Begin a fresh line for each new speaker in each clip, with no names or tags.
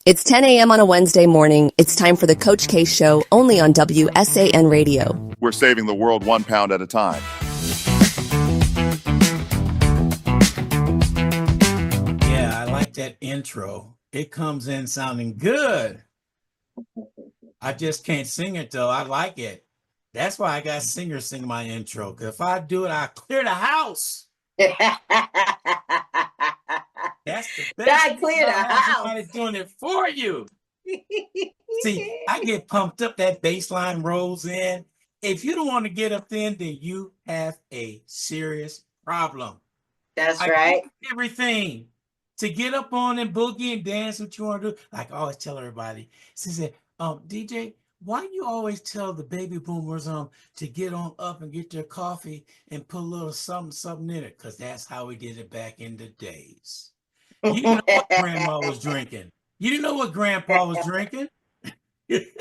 It's 10 a.m. on a Wednesday morning. It's time for the Coach K Show, only on WSAN Radio.
We're saving the world 1 pound at a time.
Yeah, I like that intro. It comes in sounding good. I just can't sing it, though. I like it. That's why I got singers sing my intro. Because if I do it, I clear the house. That's the best.
God clear the house.
Somebody doing it for you. See, I get pumped up. That bass line rolls in. If you don't want to get up then you have a serious problem.
That's right.
Everything to get up on and boogie and dance what you want to do. Like I always tell everybody, she said, DJ, why you always tell the baby boomers to get on up and get their coffee and put a little something in it? Because that's how we did it back in the days. You didn't know what grandma was drinking. You didn't know what grandpa was drinking.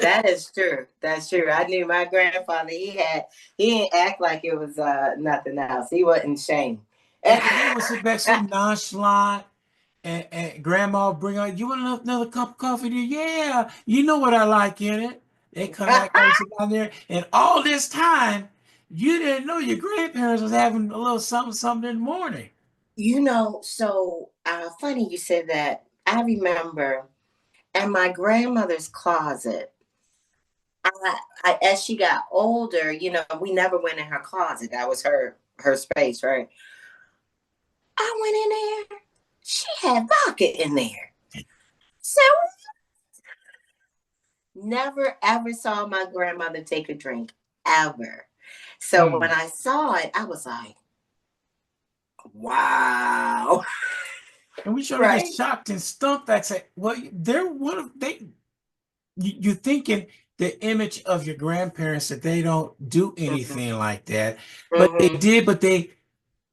That is true. That's true. I knew my grandfather, he didn't act like it was nothing else. He wasn't ashamed.
He was sit back so nonchalant. And grandma would bring out, you want another cup of coffee? Yeah, you know what I like in it. They come back and sit down there, and all this time, you didn't know your grandparents was having a little something in the morning.
You know, so funny you said that. I remember in my grandmother's closet, I as she got older, you know, we never went in her closet. That was her space, right? I went in there. She had vodka in there. So never ever saw my grandmother take a drink, ever. So when I saw it, I was like, wow.
And we should have get shocked and stumped that say, well, you're thinking the image of your grandparents that they don't do anything like that. But they did, but they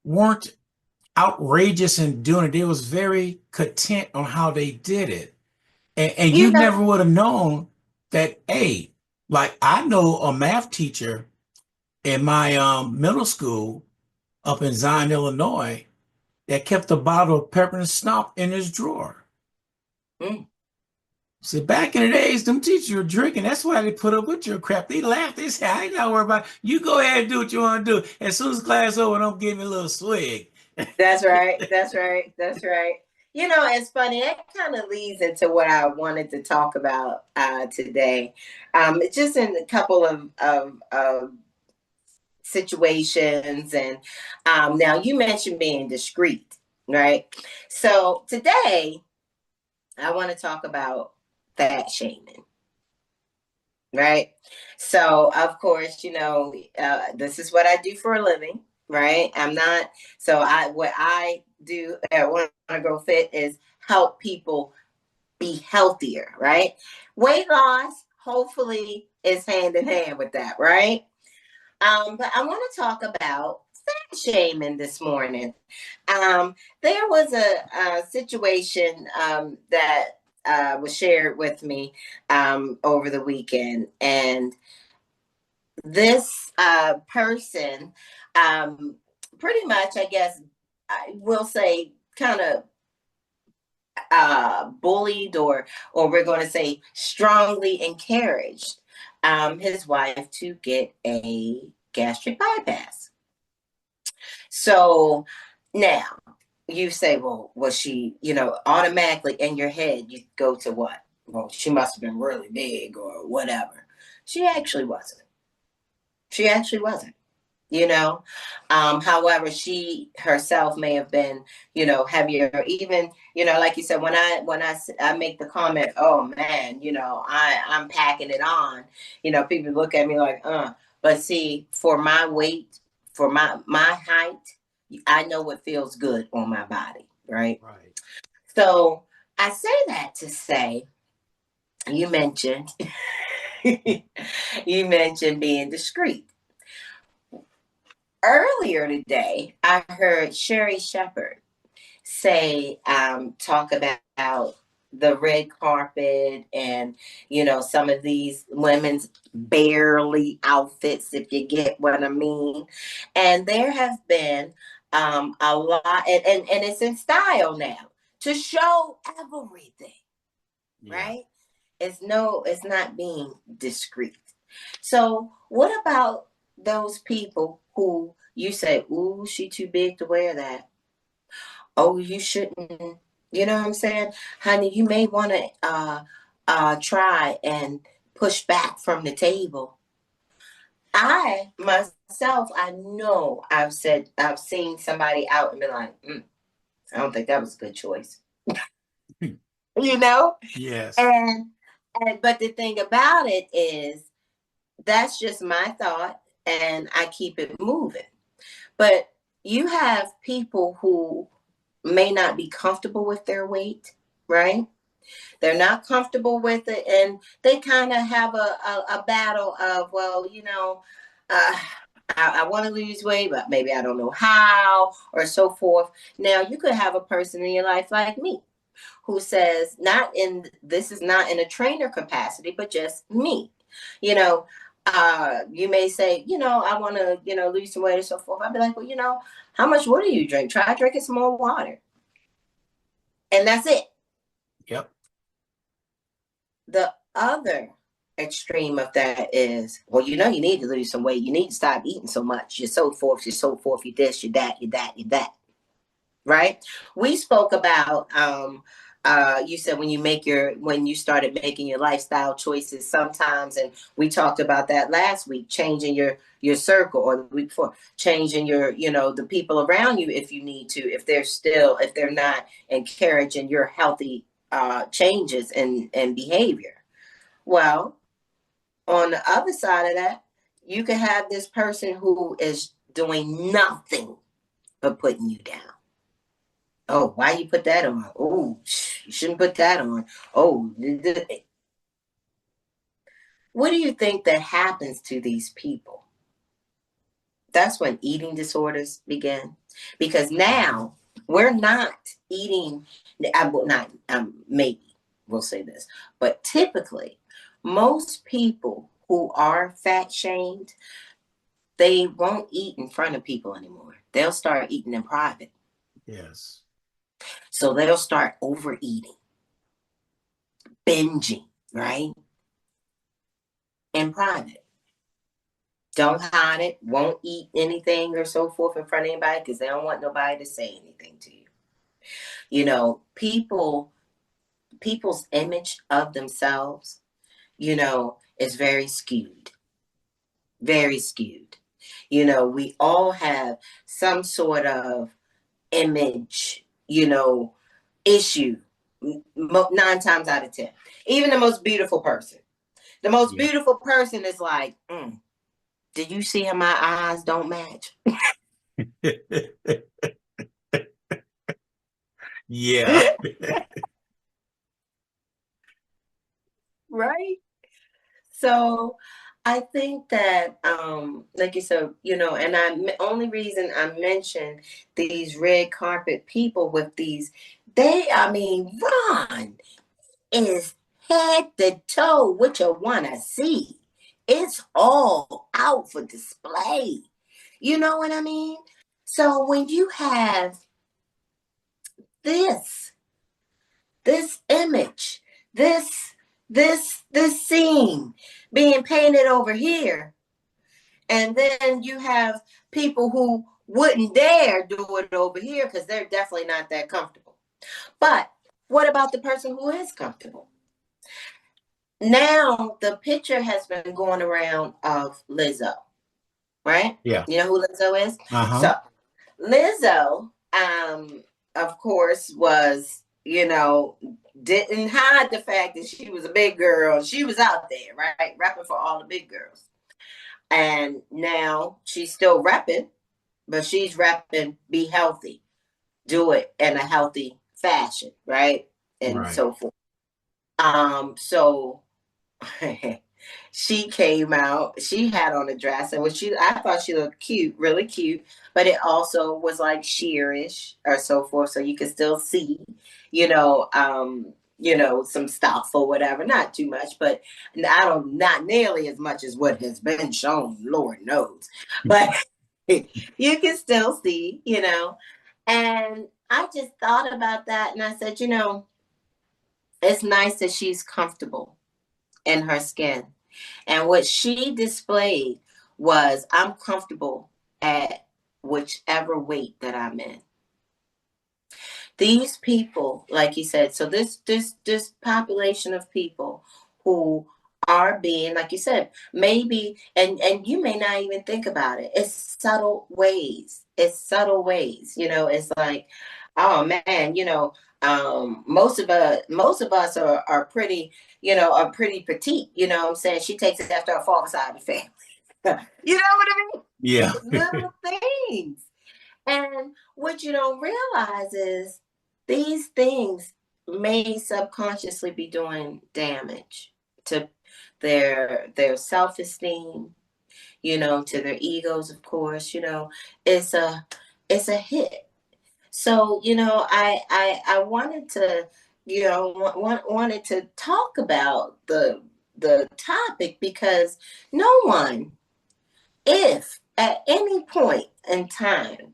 weren't outrageous in doing it. They was very content on how they did it. And you never would have known that, hey, like I know a math teacher in my middle school up in Zion, Illinois, that kept a bottle of peppermint snot in his drawer. So back in the days, them teachers were drinking. That's why they put up with your crap. They laughed. They said, I ain't got to worry about it. You go ahead and do what you want to do. As soon as class over, don't give me a little swig.
That's right. That's right. That's right. You know, it's funny. That kind of leads into what I wanted to talk about today. Just in a couple of situations. And now you mentioned being discreet, right? So today I want to talk about fat shaming, right? So of course, you know, this is what I do for a living, right? What I do at Wanna Go Fit is help people be healthier, right? Weight loss, hopefully, is hand in hand with that, right? But I want to talk about fat shaming this morning. There was a situation that was shared with me over the weekend, and this person pretty much, I guess, I will say, kind of bullied, or we're going to say strongly encouraged his wife to get a gastric bypass. So now you say, well, was she, you know, automatically in your head, you go to what? Well, she must have been really big or whatever. She actually wasn't. You know, however, she herself may have been, you know, heavier. Even, you know, like you said, when I make the comment, oh man, you know, I'm packing it on. You know, people look at me like, But see, for my weight, for my height, I know what feels good on my body, right?
Right.
So I say that to say, you mentioned being discreet. Earlier today, I heard Sherry Shepherd talk about the red carpet and, you know, some of these women's barely outfits, if you get what I mean. And there have been a lot, and it's in style now, to show everything. right? It's not being discreet. So what about those people who you say, ooh, she too big to wear that. Oh, you shouldn't, you know what I'm saying? Honey, you may want to try and push back from the table. I myself, I know I've seen somebody out and been like, I don't think that was a good choice. You know?
Yes.
And but the thing about it is that's just my thought and I keep it moving. But you have people who may not be comfortable with their weight, right? They're not comfortable with it, and they kind of have a battle of, well, I want to lose weight, but maybe I don't know how, or so forth. Now, you could have a person in your life like me who says, this is not in a trainer capacity, but just me. You may say, I want to, lose some weight or so forth. I'd be like, well, how much water do you drink? Try drinking some more water. And that's it.
Yep.
The other extreme of that is, well, you need to lose some weight. You need to stop eating so much. You're so forth, you're this, you're that, you're that, you're that. Right? We spoke about, you said when you started making your lifestyle choices sometimes, and we talked about that last week, changing your circle, or the week before, changing your, the people around you if you need to, if they're not encouraging your healthy changes and behavior. Well, on the other side of that, you can have this person who is doing nothing but putting you down. Oh, why you put that on? Oh, you shouldn't put that on. Oh, what do you think that happens to these people? That's when eating disorders begin. Because now we're not eating, maybe we'll say this, but typically most people who are fat shamed, they won't eat in front of people anymore. They'll start eating in private.
Yes.
So they'll start overeating, binging, right? In private. Don't hide it, won't eat anything or so forth in front of anybody because they don't want nobody to say anything to you. People's image of themselves, is very skewed. Very skewed. We all have some sort of image, issue 9 times out of 10. Even the most beautiful person. The most beautiful person is like, did you see how my eyes don't match?
Yeah.
Right? So I think that, like you said, and only reason I mentioned these red carpet people with these, Ron is head to toe what you want to see. It's all out for display. You know what I mean? So when you have this image, this scene being painted over here, and then you have people who wouldn't dare do it over here because they're definitely not that comfortable. But what about the person who is comfortable? Now the picture has been going around of Lizzo, right?
Yeah.
You know who Lizzo is?
Uh-huh.
So Lizzo, of course, was, didn't hide the fact that she was a big girl. She was out there, right? Rapping for all the big girls. And now she's still rapping, but she's rapping, be healthy, do it in a healthy fashion, right? And so forth. So she came out, she had on a dress, and I thought she looked cute, really cute, but it also was like sheerish or so forth, so you could still see, some stuff or whatever, not too much, but not nearly as much as what has been shown, Lord knows, but you can still see, and I just thought about that, and I said, it's nice that she's comfortable in her skin. And what she displayed was, I'm comfortable at whichever weight that I'm in. These people, like you said, so this population of people who are being, like you said, maybe, and you may not even think about it. It's subtle ways. It's subtle ways. You know, it's like, oh man, you know, most of us are pretty, you know, are pretty petite. You know what I'm saying? She takes it after her father's side of the family. You know what I mean?
Yeah.
Little things. And what you don't realize is these things may subconsciously be doing damage to their self-esteem, you know, to their egos, of course. You know, it's a hit. So, you know, I wanted to, you know, wanted to talk about the topic, because no one, if at any point in time,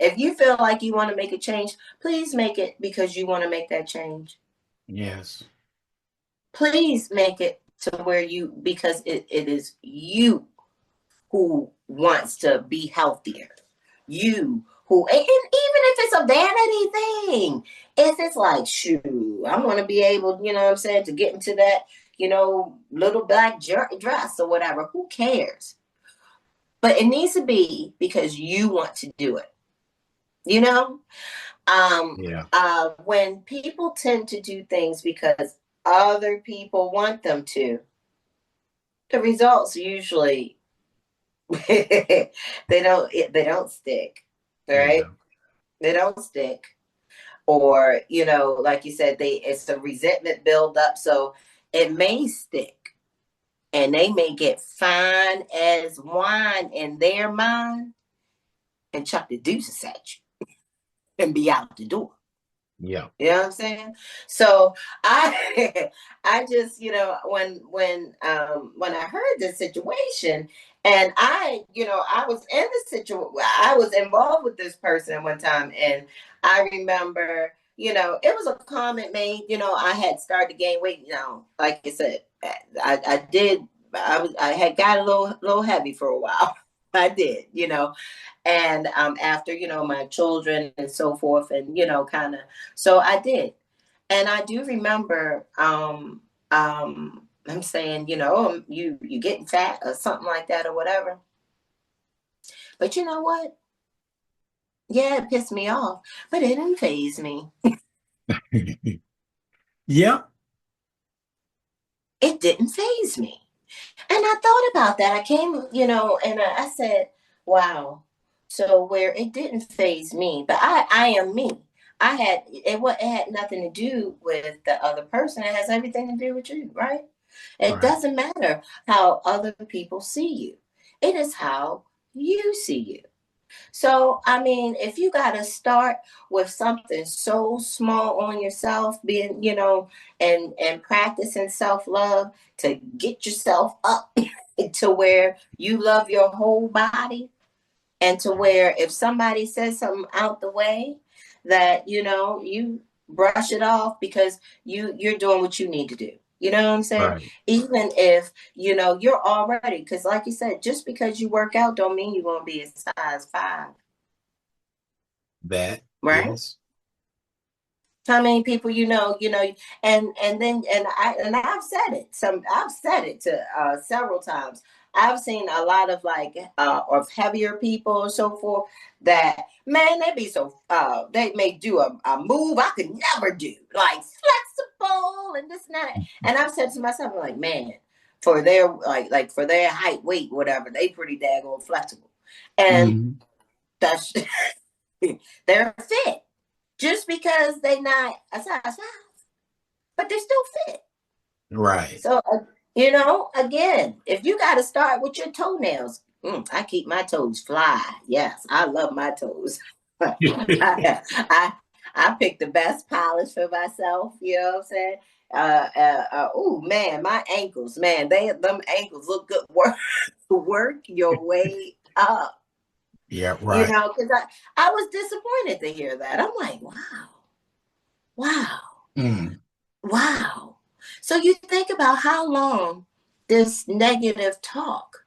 if you feel like you want to make a change, please make it because you want to make that change.
Yes.
Please make it to where because it is you who wants to be healthier. You who, and even if it's a vanity thing, if it's like, shoot, I want to be able, you know what I'm saying, to get into that, you know, little black dress or whatever, who cares? But it needs to be because you want to do it. You know, when people tend to do things because other people want them to, the results usually they don't stick, right?
Yeah.
They don't stick, or you know, like you said, it's a resentment build up, so it may stick, and they may get fine as wine in their mind and chuck the deuces at you and be out the door.
Yeah.
You know what I'm saying? So I I just, you know, when I heard this situation, and I, you know, I was in the situation, I was involved with this person at one time, and I remember, you know, it was a comment made, you know, I had started to gain weight, you know, like I said, I had got a little heavy for a while. I did, you know, and after, you know, my children and so forth, and you know, kind of, so I did. And I do remember I'm saying, you know, you getting fat or something like that or whatever. But you know what? Yeah, it pissed me off, but it didn't faze me.
Yeah.
It didn't faze me. And I thought about that. I came, you know, and I said, wow. So where it didn't faze me, but I am me. It had nothing to do with the other person. It has everything to do with you, right? It doesn't matter how other people see you. It is how you see you. So, I mean, if you got to start with something so small on yourself, being, you know, and practicing self-love to get yourself up to where you love your whole body, and to where if somebody says something out the way, that, you know, you brush it off because you're doing what you need to do. You know what I'm saying?
Right.
Even if, you know, you're already, because like you said, just because you work out don't mean you're going to be a size 5.
That,
Right?
yes.
How many people and I've said it to several times. I've seen a lot of of heavier people or so forth that, man, they be so they may do a move I could never do, like flexible and this and that. And I've said to myself, I'm like, man, for their like for their height, weight, whatever, they pretty daggone flexible. And that's they're fit. Just because they not a size 5, but they're still fit.
Right.
So, you know, again, if you got to start with your toenails, I keep my toes fly. Yes, I love my toes. I pick the best polish for myself. You know what I'm saying? Oh man, my ankles, man, them ankles look good. Work your way up.
Yeah, right.
You know, because I was disappointed to hear that. I'm like, wow. wow. So you think about how long this negative talk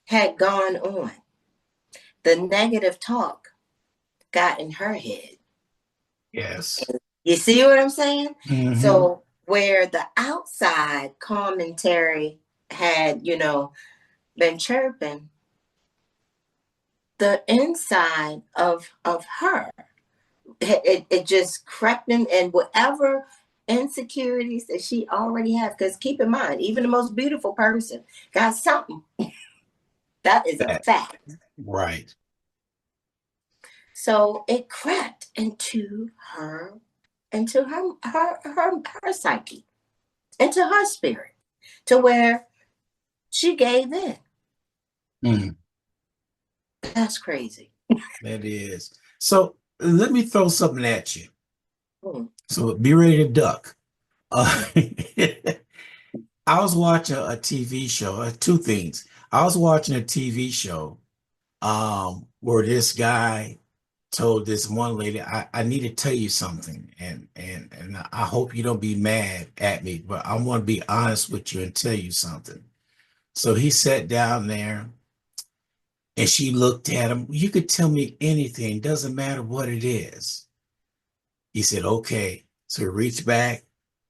had gone on. The negative talk got in her head.
Yes.
You see what I'm saying?
Mm-hmm.
So where the outside commentary had, been chirping, the inside of her, it just crept in, and whatever insecurities that she already had, because keep in mind, even the most beautiful person got something. That is a fact.
Right.
So it crept into her psyche, into her spirit, to where she gave in.
Mm.
That's crazy.
That is. So let me throw something at you. So be ready to duck. I was watching a TV show, two things. I was watching a TV show where this guy told this one lady, I need to tell you something, and I hope you don't be mad at me, but I want to be honest with you and tell you something. So he sat down there and she looked at him. You could tell me anything, doesn't matter what it is. He said, okay. So he reached back,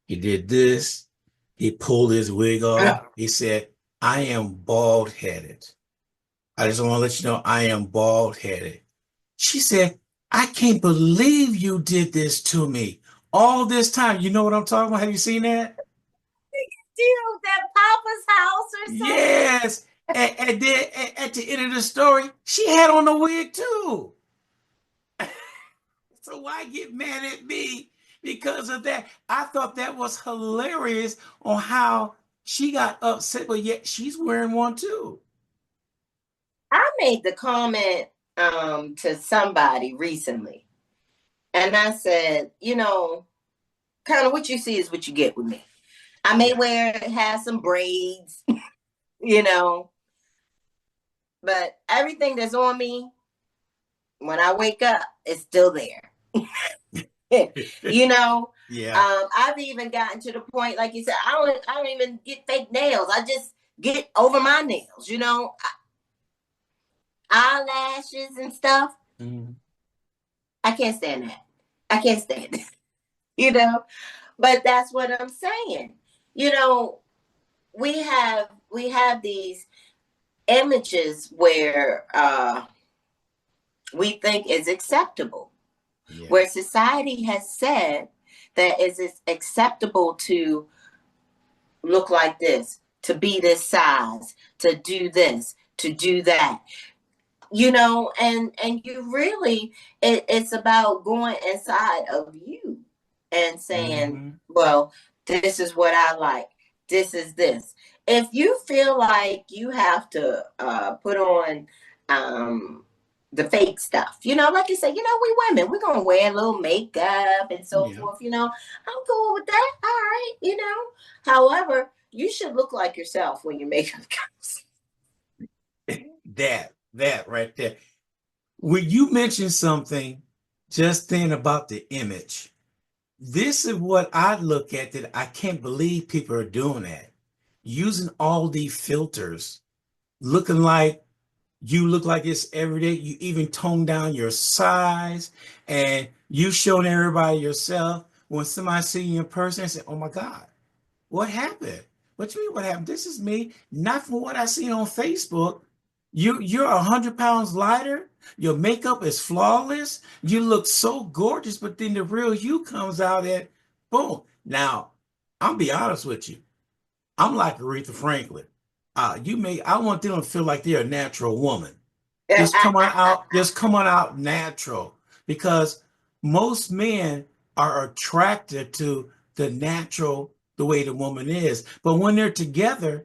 he did this, he pulled his wig off. He said, I am bald-headed. I just want to let you know I am bald-headed. She said, I can't believe you did this to me all this time. You know what I'm talking about? Have you seen that?
Still that Papa's house or something?
Yes. And then at the end of the story, she had on a wig too. So why get mad at me because of that? I thought that was hilarious on how she got upset, but yet she's wearing one too.
I made the comment to somebody recently, and I said, kind of what you see is what you get with me. I may have some braids, but everything that's on me when I wake up is still there.
Yeah.
I've even gotten to the point, like you said, I don't even get fake nails. I just get over my nails, eyelashes and stuff.
Mm-hmm.
I can't stand that. I can't stand it. But that's what I'm saying. We have these images where we think is acceptable, where society has said that it's acceptable to look like this, to be this size, to do this, to do that. And you really, it's about going inside of you and saying, well, this is what I like. This is this. If you feel like you have to put on the fake stuff, like you said, we women, we're going to wear a little makeup and so forth, I'm cool with that. All right, However, you should look like yourself when your makeup comes.
That right there. When you mentioned something just then about the image, this is what I look at, that I can't believe people are doing that. Using all these filters, looking like you look like this every day. You even tone down your size, and you showing everybody yourself. When somebody see you in person and say, oh my God, what happened? What you mean what happened? This is me. Not from what I seen on Facebook. You're 100 pounds lighter. Your makeup is flawless. You look so gorgeous, but then the real you comes out at boom. Now, I'll be honest with you. I'm like Aretha Franklin. I want them to feel like they're a natural woman. Just come on out natural, because most men are attracted to the natural, the way the woman is. But when they're together,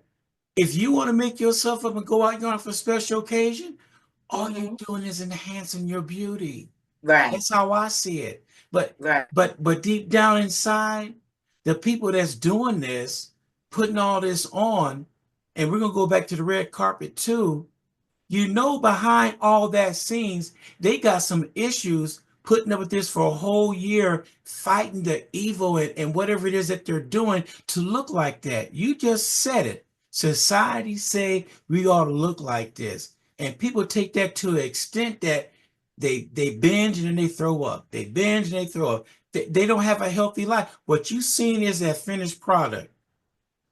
if you want to make yourself up and go out for a special occasion, all you're doing is enhancing your beauty.
Right.
That's how I see it. But
right.
but deep down inside, the people that's doing this, putting all this on, and we're gonna go back to the red carpet too. Behind all that scenes, they got some issues putting up with this for a whole year, fighting the evil and whatever it is that they're doing to look like that. You just said it. Society say we ought to look like this. And people take that to an extent that they binge and then they throw up. They binge and they throw up. They don't have a healthy life. What you've seen is that finished product.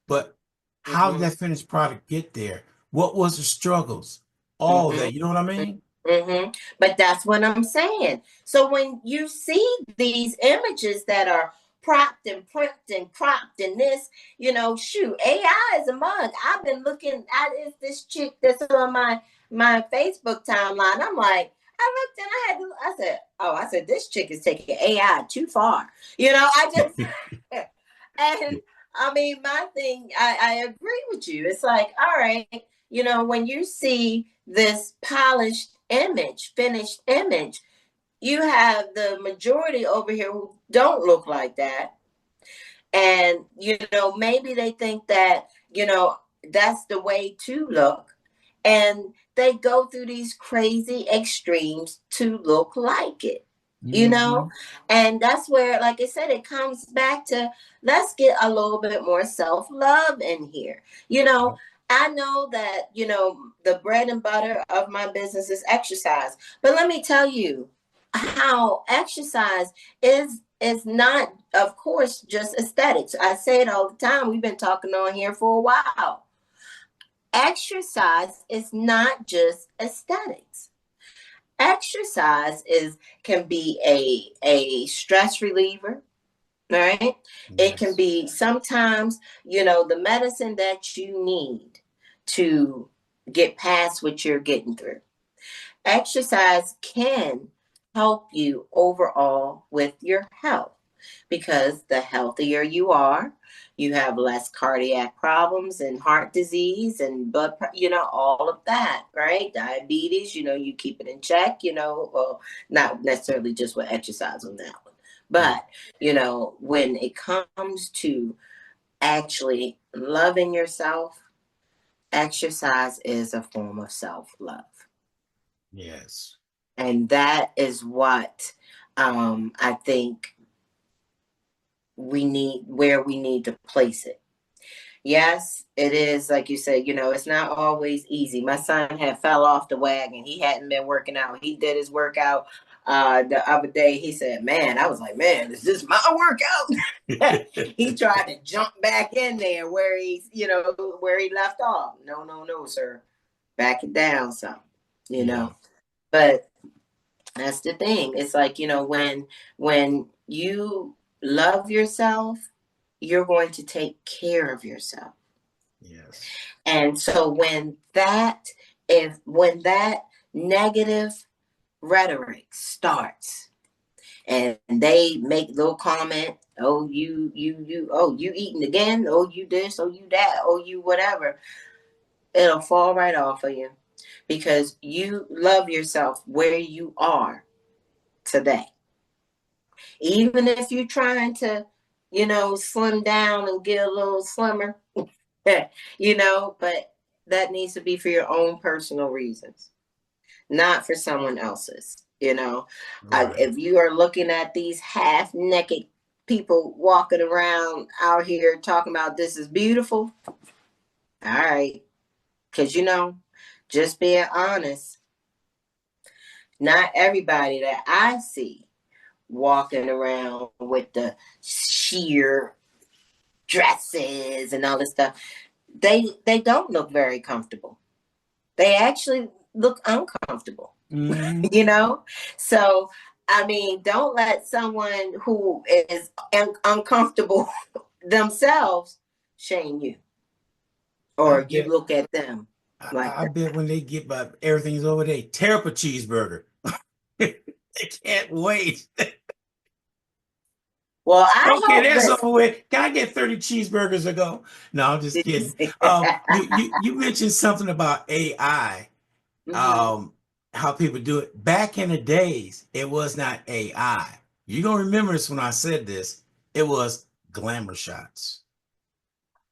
But how did that finished product get there? What was the struggles? All that, you know what I mean?
But that's what I'm saying. So when you see these images that are propped and pricked and cropped and this, you know, shoot, AI is among. I've been looking at this chick that's on my Facebook timeline. I'm like, I looked and I said, this chick is taking AI too far. You know, I just, and I mean, my thing, I agree with you. It's like, all right, you know, when you see this polished image, finished image, you have the majority over here who don't look like that. And, you know, maybe they think that, you know, that's the way to look. And they go through these crazy extremes to look like it, you know? And that's where, like I said, it comes back to, let's get a little bit more self-love in here. You know, I know that, you know, the bread and butter of my business is exercise. But let me tell you how exercise is not, of course, just aesthetics. I say it all the time. We've been talking on here for a while. Exercise is not just aesthetics. Exercise can be a stress reliever, right? Yes. It can be sometimes, you know, the medicine that you need to get past what you're getting through. Exercise can help you overall with your health, because the healthier you are, you have less cardiac problems and heart disease and blood, you know, all of that, right? Diabetes, you know, you keep it in check, you know, well, not necessarily just with exercise on that one, but, you know, when it comes to actually loving yourself, exercise is a form of self-love.
Yes.
And that is what I think we need to place it. Yes, it is, like you said, you know, it's not always easy. My son had fell off the wagon. He hadn't been working out. He did his workout the other day. He said, man, I was like, man, is this my workout? He tried to jump back in there where he's, you know, where he left off. No, sir. Back it down some, you know. But that's the thing. It's like, you know, when you love yourself, you're going to take care of yourself.
Yes.
And so when that negative rhetoric starts and they make little comment, oh, you eating again, oh, you this, oh, you that, oh, you whatever, it'll fall right off of you, because you love yourself where you are today. Even if you're trying to, you know, slim down and get a little slimmer, you know, but that needs to be for your own personal reasons, not for someone else's, you know. Right. If you are looking at these half-naked people walking around out here talking about this is beautiful, all right, because, you know, just being honest, not everybody that I see walking around with the sheer dresses and all this stuff, they don't look very comfortable. They actually look uncomfortable, you know? So, I mean, don't let someone who is uncomfortable themselves shame you, or you look at them like
I bet when they get by everything's over there, tear up a cheeseburger. They can't wait.
Well,
that's over with. Can I get 30 cheeseburgers to go? No, I'm just kidding. You mentioned something about AI, how people do it. Back in the days, it was not AI. You're going to remember this when I said this. It was glamour shots.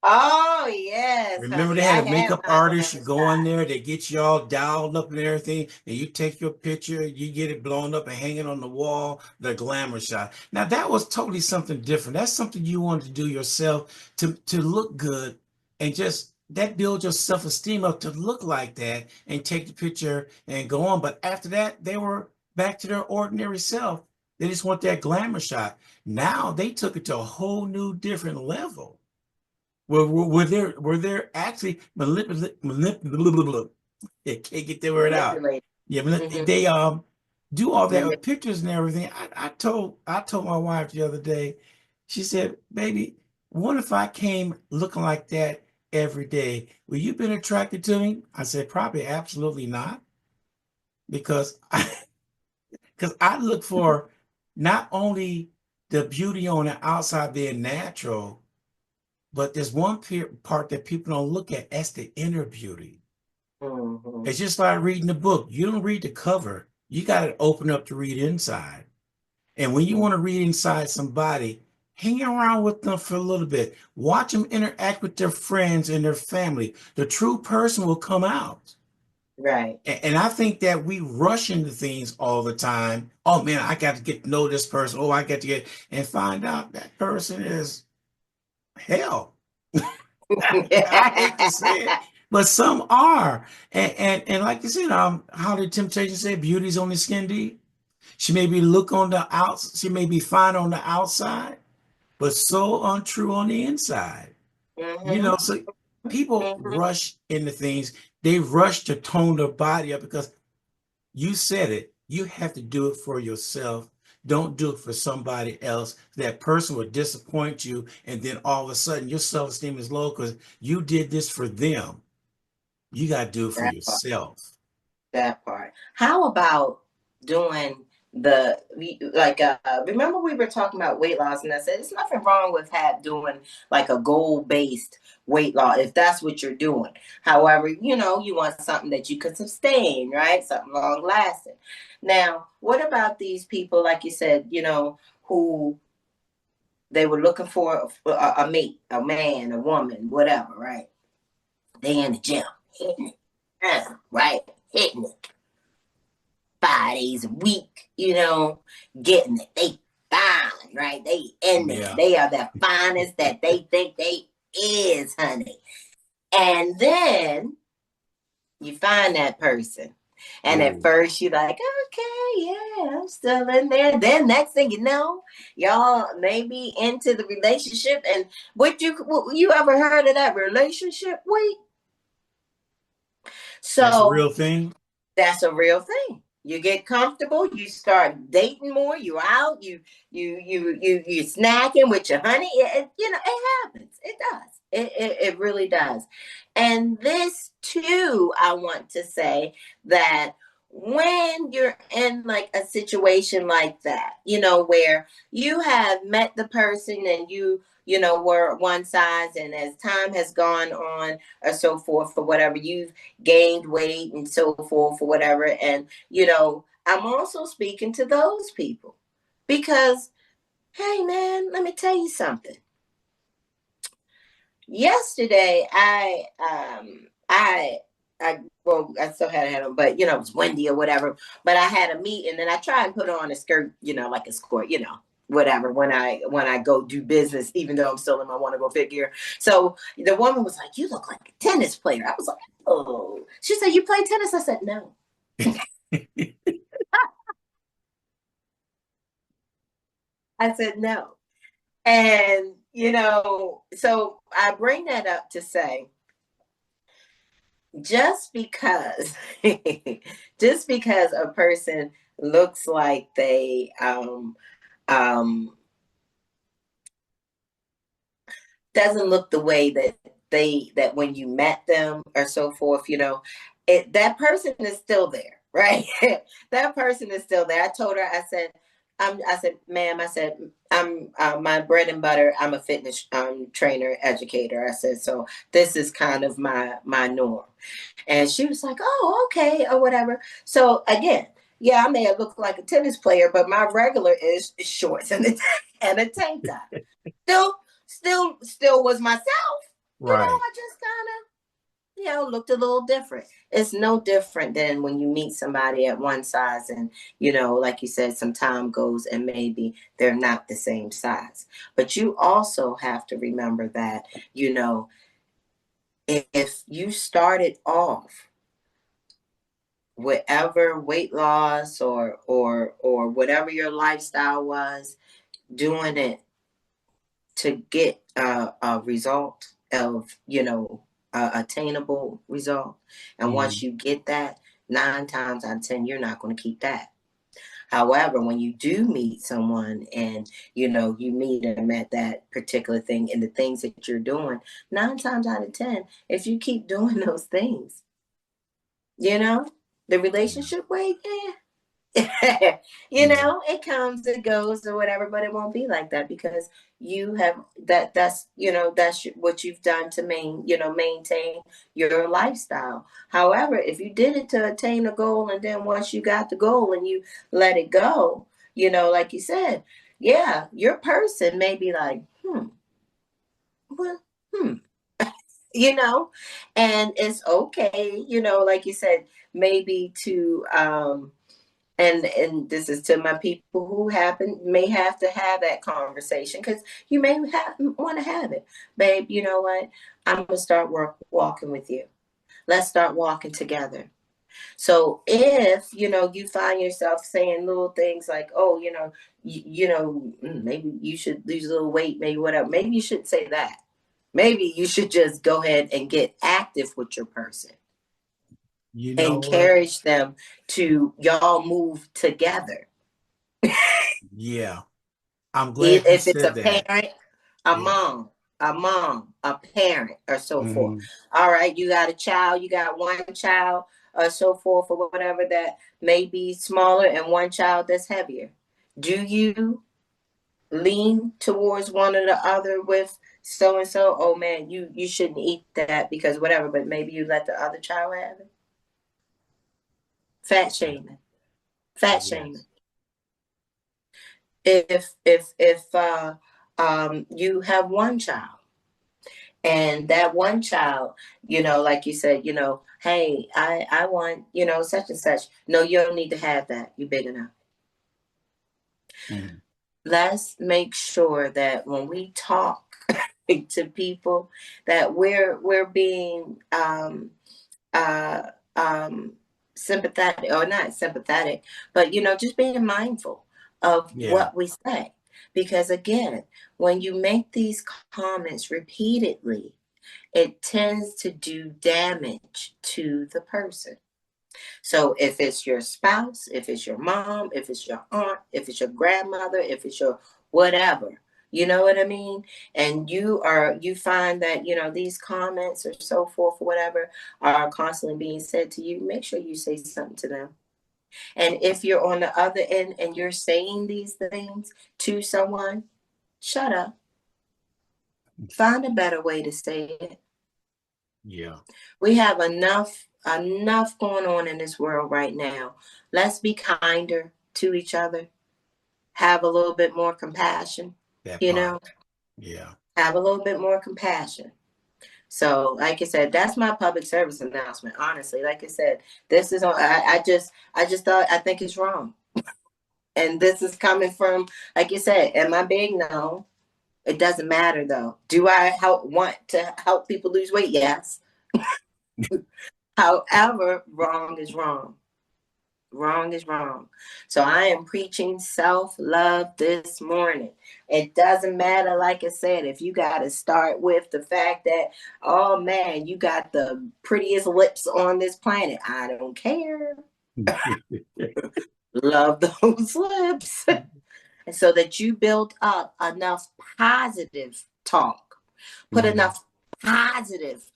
Oh, yes,
Remember
honey.
they
I
had a
had
makeup
my
artist, you
glamour
go in
shot.
there, they get you all dialed up and everything, and you take your picture, you get it blown up and hang it on the wall, the glamour shot. Now that was totally something different. That's something you wanted to do yourself to look good, and just that builds your self-esteem up to look like that and take the picture and go on. But after that, they were back to their ordinary self. They just want that glamour shot. Now they took it to a whole new different level. Were there actually they can't get the word out.
Manipulated.
Yeah,
Hmm.
they do all that with pictures and everything. I told my wife the other day, she said, baby, what if I came looking like that every day? Will you been attracted to me? I said, probably absolutely not, because I look for not only the beauty on the outside being natural, but there's one part that people don't look at. That's the inner beauty.
Hmm.
It's just like reading a book. You don't read the cover. You got to open up to read inside. And when you want to read inside somebody, hang around with them for a little bit. Watch them interact with their friends and their family. The true person will come out.
Right.
And I think that we rush into things all the time. Oh man, I got to get to know this person. Oh, I got to get and find out that person is hell. I hate to say it, but some are. And like you said, how did Temptation say beauty's on the skin deep? She may be look on the out, she may be fine on the outside, but so untrue on the inside.
Hmm.
So people
Hmm.
rush into things. They rush to tone their body up because you said it. You have to do it for yourself. Don't do it for somebody else. That person will disappoint you, and then all of a sudden your self-esteem is low because you did this for them. You got to do it for
That part.
yourself.
That part. How about doing remember we were talking about weight loss, and I said there's nothing wrong with doing like a goal-based weight loss if that's what you're doing. However, you want something that you can sustain, right? Something long lasting. Now, what about these people, like you said, who they were looking for a mate, a man, a woman, whatever, right? They in the gym hitting it, right? Hitting it 5 days a week, getting it. They fine, right? They in there.
Yeah.
They are the finest that they think they is, honey. And then you find that person. And at
Ooh.
first you're like, okay, yeah, I'm still in there. Then next thing you know, y'all maybe into the relationship. And you ever heard of that relationship weight?
That's a
So
real thing.
that's a real thing. You get comfortable, you start dating more, you're out, you snacking with your honey. It happens. It does. It really does. And this too, I want to say that when you're in like a situation like that, where you have met the person and were one size, and as time has gone on or so forth, for whatever, you've gained weight and so forth, or whatever. And, I'm also speaking to those people because, hey, man, let me tell you something. Yesterday, I still had them, but it was windy or whatever. But I had a meeting, and I try and put on a skirt, like a skirt, whatever, when I go do business, even though I'm still in my Wanna Go Fit gear. So the woman was like, "You look like a tennis player." I was like, "Oh." She said, "You play tennis?" I said, "No." I said, "No." And so I bring that up to say, just because just because a person looks like they um doesn't look the way that when you met them or so forth, that person is still there, right? That person is still there. I told her, I said, "Ma'am," I said, "I'm my bread and butter. I'm a fitness trainer, educator." I said, "So this is kind of my norm." And she was like, "Oh, okay," or whatever. So again, yeah, I may have looked like a tennis player, but my regular is shorts and a tank top. Still was myself.
Right.
I just kind of, looked a little different. It's no different than when you meet somebody at one size and, like you said, some time goes and maybe they're not the same size. But you also have to remember that, if you started off whatever weight loss or whatever your lifestyle was, doing it to get a result of, attainable result. And once you get that, 9 times out of 10, you're not going to keep that. However, when you do meet someone and, you meet them at that particular thing and the things that you're doing, 9 times out of 10, if you keep doing those things, the relationship way, it comes, it goes or whatever, but it won't be like that because you have that's what you've done to maintain your lifestyle. However, if you did it to attain a goal and then once you got the goal and you let it go, like you said, your person may be like, well, and it's okay, like you said, maybe to and this is to my people who may have to have that conversation because you may want to have it. Babe, you know what? I'm going to start walking with you. Let's start walking together. So if, you find yourself saying little things like, oh, maybe you should lose a little weight, maybe whatever. Maybe you shouldn't say that. Maybe you should just go ahead and get active with your person. Encourage them to y'all move together.
Yeah. I'm glad
if
you
it's
said
a
that.
parent, a mom, a parent, or so forth. All right, you got a child, you got one child, or so forth, or whatever that may be smaller, and one child that's heavier. Do you lean towards one or the other with so and so? Oh man, you shouldn't eat that because whatever, but maybe you let the other child have it. Fat shaming. If you have one child and that one child, like you said, hey, I want, such and such. No, you don't need to have that. You're big enough. Let's make sure that when we talk to people that we're being sympathetic, or not sympathetic, but just being mindful of what we say. Because again, when you make these comments repeatedly, it tends to do damage to the person. So if it's your spouse, if it's your mom, if it's your aunt, if it's your grandmother, if it's your whatever, you know what I mean? And you find that, these comments or so forth, or whatever, are constantly being said to you, make sure you say something to them. And if you're on the other end and you're saying these things to someone, shut up. Find a better way to say it.
Yeah.
We have enough going on in this world right now. Let's be kinder to each other. Have a little bit more compassion.
Yeah.
Have a little bit more compassion. So, like I said, that's my public service announcement. Honestly, like I said, this is I think it's wrong, and this is coming from, like you said, am I big? No, it doesn't matter though. Do I want to help people lose weight? Yes. However, wrong is wrong. Wrong is wrong. So I am preaching self-love this morning. It doesn't matter, like I said, if you got to start with the fact that, oh man, you got the prettiest lips on this planet. I don't care. Love those lips. And so that you build up enough positive talk, put enough positive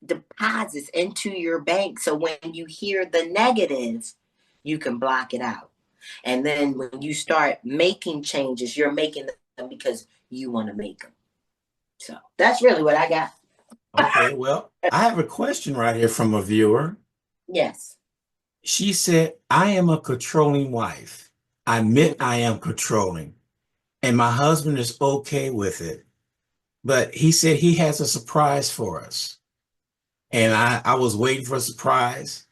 deposits into your bank. So when you hear the negative, you can block it out. And then when you start making changes, you're making them because you want to make them. So that's really what I got.
Okay, well, I have a question right here from a viewer.
Yes.
She said, I am a controlling wife. I admit I am controlling, and my husband is okay with it. but he said he has a surprise for us. And I was waiting for a surprise.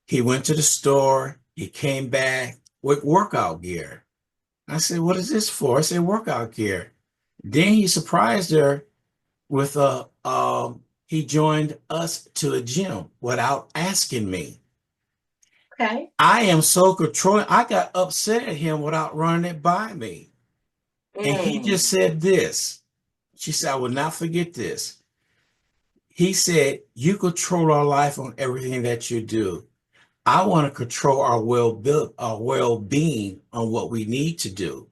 He went to the store. He came back with workout gear. I said, what is this for? I said, workout gear. Then he surprised her with he joined us to a gym without asking me.
Okay.
I am so controlling. I got upset at him without running it by me. And he just said this. She said, I will not forget this. He said, you control our life on everything that you do. I want to control our well-being on what we need to do.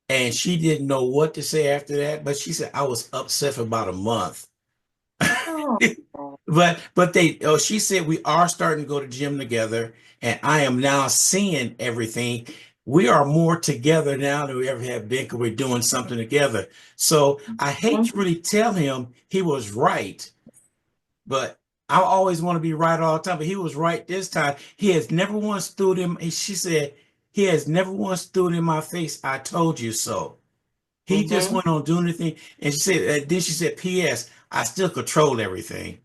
And she didn't know what to say after that, but she said, I was upset for about a month.
Oh.
But she said we are starting to go to gym together, and I am now seeing everything. We are more together now than we ever have been because we're doing something together. So I hate to really tell him he was right, but I always want to be right all the time. But he was right this time. He has never once threw him. She said he has never once threw it in my face. I told you so. He just went on doing the thing, and she said. Then she said, "P.S. I still control everything."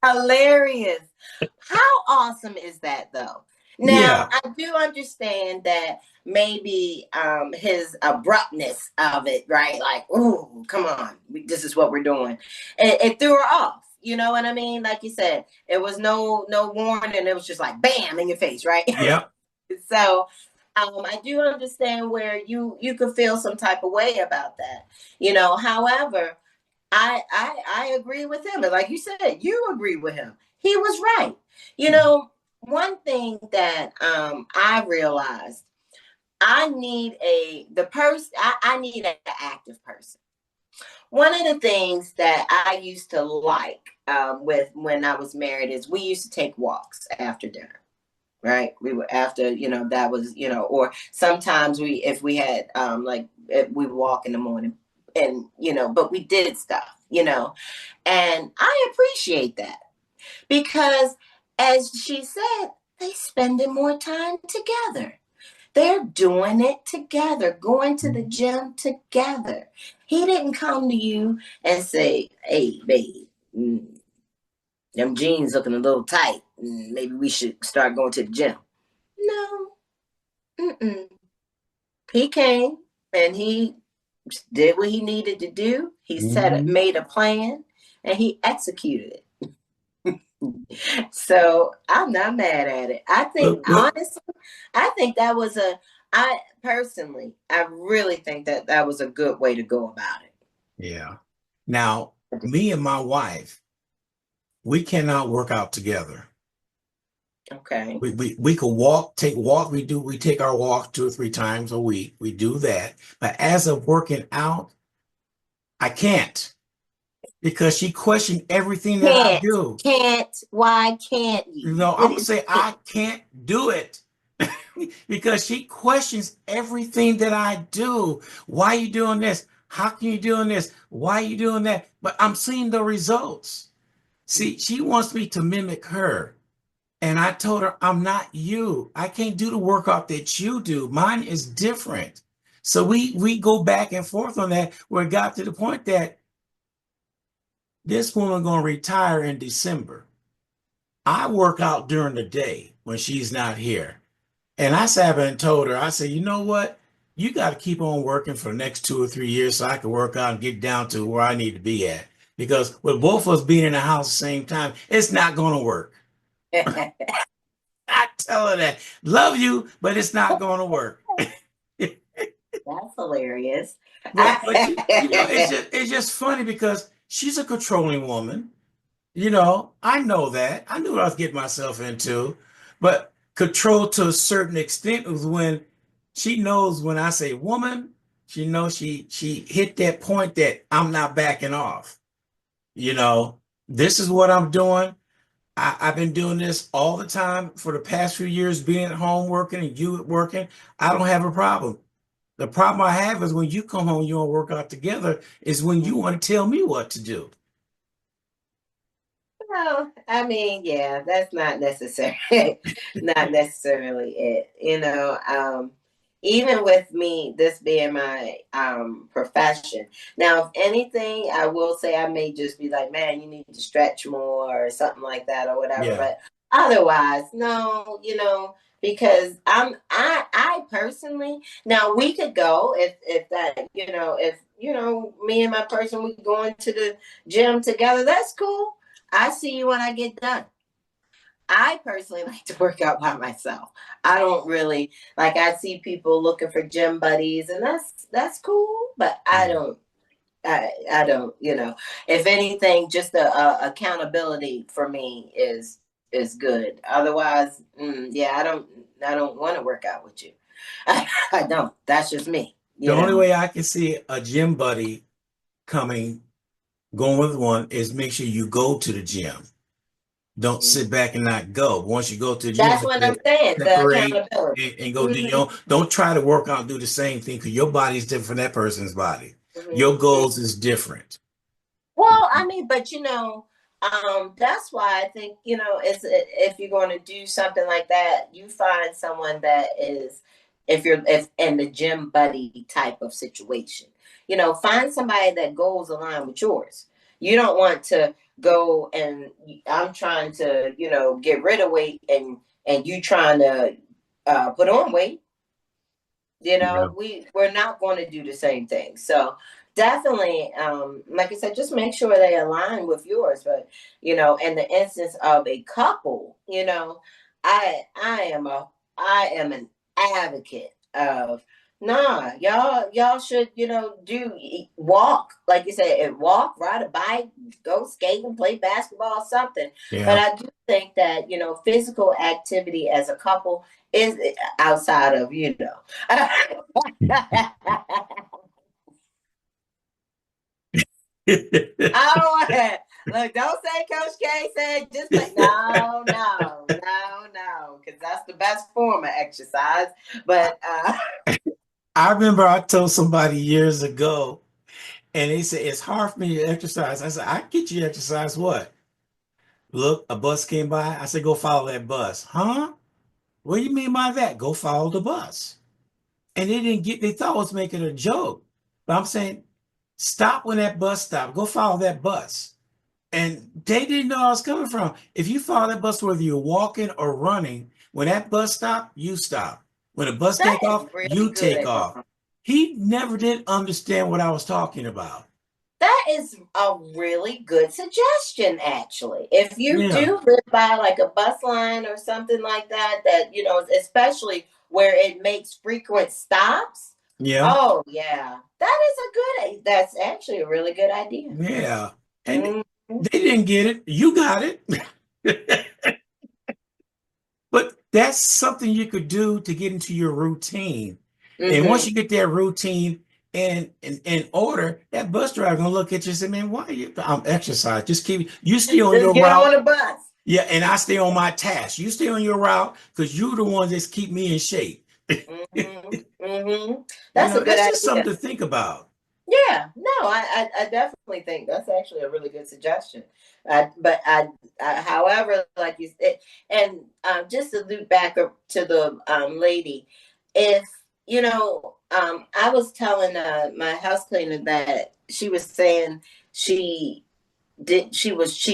Hilarious. How awesome is that, though? Now,
Yeah.
I do understand that maybe his abruptness of it, right? Like, ooh, come on, this is what we're doing. It threw her off. You know what I mean? Like you said, it was no warning. It was just like bam in your face, right?
Yep.
So I do understand where you could feel some type of way about that. However, I agree with him. And like you said, you agree with him. He was right. One thing that I realized, I need I need an active person. One of the things that I used to like with when I was married is we used to take walks after dinner. Right. We were after, that was, or sometimes if we had we walk in the morning and, but we did stuff, and I appreciate that because as she said, they spending more time together. They're doing it together, going to the gym together. He didn't come to you and say, hey, babe, them jeans looking a little tight. Maybe we should start going to the gym. No. Mm-mm. He came and he did what he needed to do. He made a plan and he executed it. So I'm not mad at it. I think honestly, I really think that was a good way to go about it.
Yeah. Now, me and my wife, we cannot work out together.
Okay.
We could take walk. We take our walk 2 or 3 times a week. We do that. But as of working out, I can't because she questioned everything that I do.
Why can't you?
I'm gonna say I can't do it because she questions everything that I do. Why are you doing this? How can you doing this? Why are you doing that? But I'm seeing the results. See, she wants me to mimic her. And I told her, I'm not you. I can't do the workout that you do. Mine is different. So we go back and forth on that, where it got to the point that this woman going to retire in December. I work out during the day when she's not here. And I sat and told her, I said, you know what? You got to keep on working for the next 2 or 3 years so I can work out and get down to where I need to be at. Because with both of us being in the house at the same time, it's not going to work. I tell her that. Love you, but it's not going to work.
That's hilarious.
But it's just funny because she's a controlling woman. I know that. I knew what I was getting myself into. But control to a certain extent was when she knows when I say woman, she knows she hit that point that I'm not backing off. This is what I'm doing. I've been doing this all the time for the past few years, being at home working and you working. I don't have a problem. The problem I have is when you come home, you don't work out together, is when you want to tell me what to do.
Well, I mean, yeah, that's not necessary. Not necessarily it. even with me, this being my profession. Now, if anything, I will say I may just be like, man, you need to stretch more or something like that or whatever.
Yeah.
But otherwise, no, because I personally, now we could go if that, if me and my person, we going to the gym together, that's cool. I see you when I get done. I personally like to work out by myself. I don't really I see people looking for gym buddies, and that's cool, but I don't. I don't. If anything, just a accountability for me is good. Otherwise, yeah, I don't want to work out with you. I don't. That's just me.
The only way I can see a gym buddy going with one is make sure you go to the gym. Don't sit back and not go. Once you go to the gym,
That's what I'm saying. The
separate
accountability.
and go do don't try to work out and do the same thing, because your body's different from that person's body. Your goals is different.
Well, I mean, but that's why I think, if you're going to do something like that, you find someone that is, if in the gym buddy type of situation, find somebody that goals align with yours. You don't want to go and I'm trying to, get rid of weight and you trying to put on weight. We're not going to do the same thing. So definitely, like I said, just make sure they align with yours. But in the instance of a couple, I am an advocate of y'all should do walk, like you said, walk, ride a bike, go skating, play basketball, something.
Yeah.
But I do think that physical activity as a couple is outside of
I
don't want to look. Don't say Coach K said just like no, because that's the best form of exercise. But
I remember I told somebody years ago, and they said it's hard for me to exercise. I said, I can get you to exercise. What? Look, a bus came by. I said, go follow that bus. Huh? What do you mean by that? Go follow the bus. And they thought I was making a joke. But I'm saying, stop when that bus stopped. Go follow that bus. And they didn't know I was coming from. If you follow that bus, whether you're walking or running, when that bus stops, you stop. When the bus take off, you take off. He never did understand what I was talking about.
That is a really good suggestion, actually. If you do live by like a bus line or something like that, especially where it makes frequent stops.
Yeah.
Oh, yeah. That's actually a really good idea.
Yeah. And they didn't get it. You got it. But that's something you could do to get into your routine. And once you get that routine in order, that bus driver gonna look at you and say, man, why are you? I'm exercise. Just keep you stay on your route.
Get on the bus.
Yeah, and I stay on my task. You stay on your route because you're the ones that keep me in shape.
That's
a good idea. That's just something to think about.
Yeah, no, I definitely think that's actually a really good suggestion. But however, like you said, and just to loop back up to the lady, if I was telling my house cleaner that she was saying she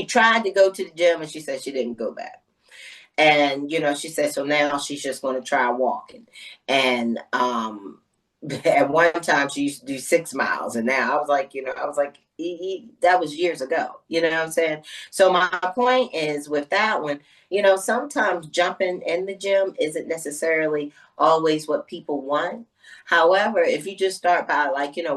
tried to go to the gym and she said she didn't go back. And, she said, so now she's just going to try walking. And at one time she used to do 6 miles. And now I was like, that was years ago. You know what I'm saying? So my point is with that one, sometimes jumping in the gym isn't necessarily always what people want. However, if you just start by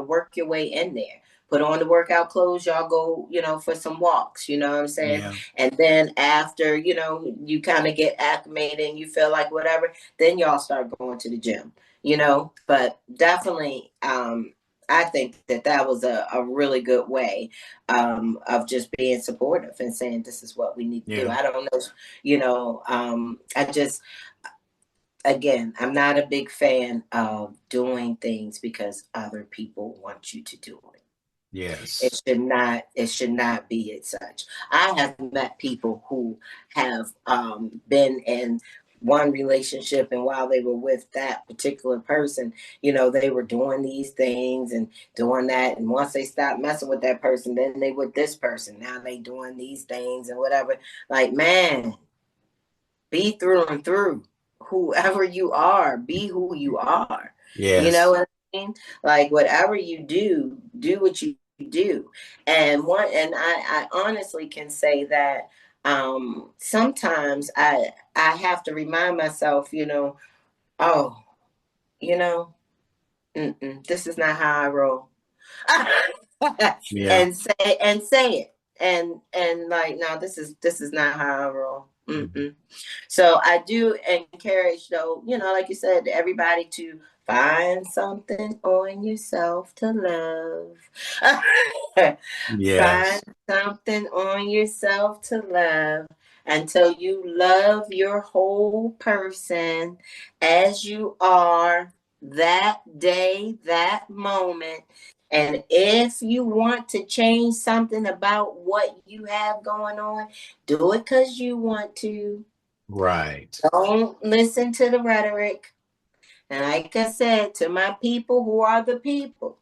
work your way in there, put on the workout clothes, y'all go, for some walks, you know what I'm saying? Yeah. And then after, you kind of get acclimated and you feel like whatever, then y'all start going to the gym, but definitely, I think that was a really good way of just being supportive and saying, this is what we need to do. I don't know, again, I'm not a big fan of doing things because other people want you to do it.
Yes.
It should not be as such. I have met people who have been in one relationship, and while they were with that particular person, they were doing these things and doing that, and once they stopped messing with that person, then they with this person, now they doing these things and whatever. Like, man, be through and through. Whoever you are, be who you are. You know
Yes.
what I mean? Like, whatever you do what you do. And I honestly can say that sometimes I have to remind myself, oh, this is not how I roll.
Yeah.
and say it. And like, no, this is not how I roll. So I do encourage, though, like you said, everybody to find something on yourself to love. Find
Yes.
something on yourself to love until you love your whole person as you are that day, that moment. And if you want to change something about what you have going on, do it because you want to.
Right.
Don't listen to the rhetoric. And like I said, to my people who are the people,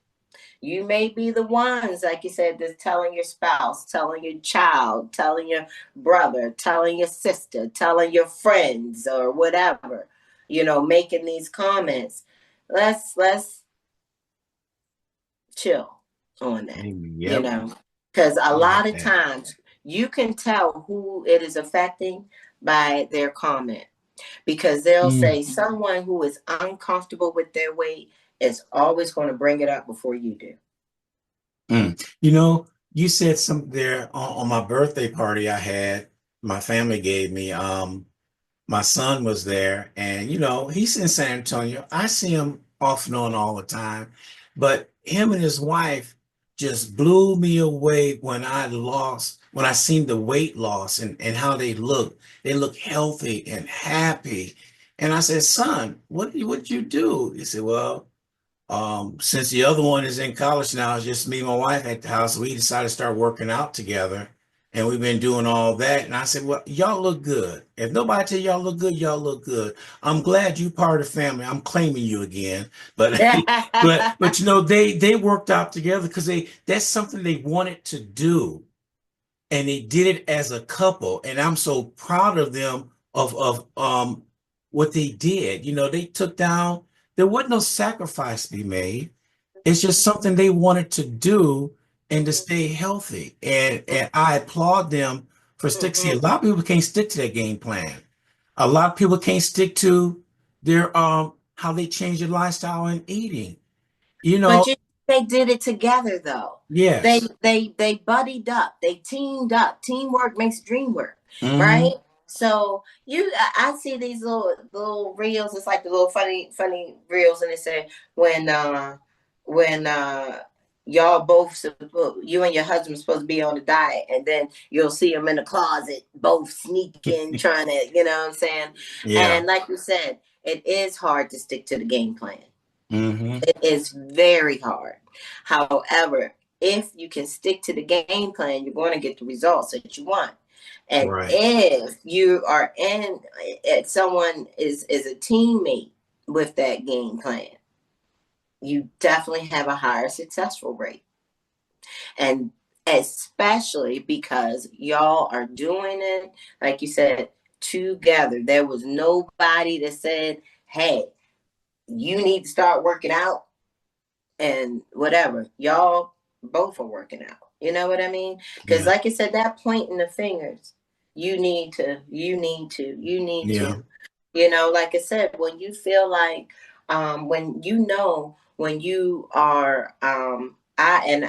you may be the ones, like you said, that's telling your spouse, telling your child, telling your brother, telling your sister, telling your friends or whatever, making these comments. Let's chill on that,
Yep.
because a
I
lot
like
of
that.
times you can tell who it is affecting by their comment, because they'll say someone who is uncomfortable with their weight is always going to bring it up before you do.
You said something there on my birthday party I had, my family gave me. My son was there, and he's in San Antonio. I see him off and on all the time, but him and his wife just blew me away when I seen the weight loss and how they look. They look healthy and happy. And I said, son, what you do? He said, well, since the other one is in college now, it's just me and my wife at the house. We decided to start working out together, and we've been doing all that. And I said, well, y'all look good. If nobody tell y'all look good, y'all look good. I'm glad you part of the family. I'm claiming you again. But but they worked out together because that's something they wanted to do. And they did it as a couple. And I'm so proud of them of what they did. They took down, there wasn't no sacrifice to be made. It's just something they wanted to do and to stay healthy. And I applaud them for sticking. See, a lot of people can't stick to their game plan. A lot of people can't stick to their how they change their lifestyle and eating. You know,
But they did it together, though. They
yes.
they buddied up. They teamed up. Teamwork makes dream work,
Hmm.
right? So I see these little reels. It's like the little funny reels, and they say when y'all both, you and your husband supposed to be on the diet, and then you'll see them in the closet both sneaking, trying to, you know what I'm saying?
Yeah.
And like you said, it is hard to stick to the game plan.
Hmm.
It is very hard. However, if you can stick to the game plan, you're going to get the results that you want. And
Right.
if you are someone is a teammate with that game plan, you definitely have a higher successful rate. And especially because y'all are doing it, like you said, together. There was nobody that said, hey, you need to start working out and whatever. Y'all both are working out. You know what I mean? Because
Yeah.
like I said, that point in the fingers, you need to.
Yeah.
Like I said, when you feel like, when you are, and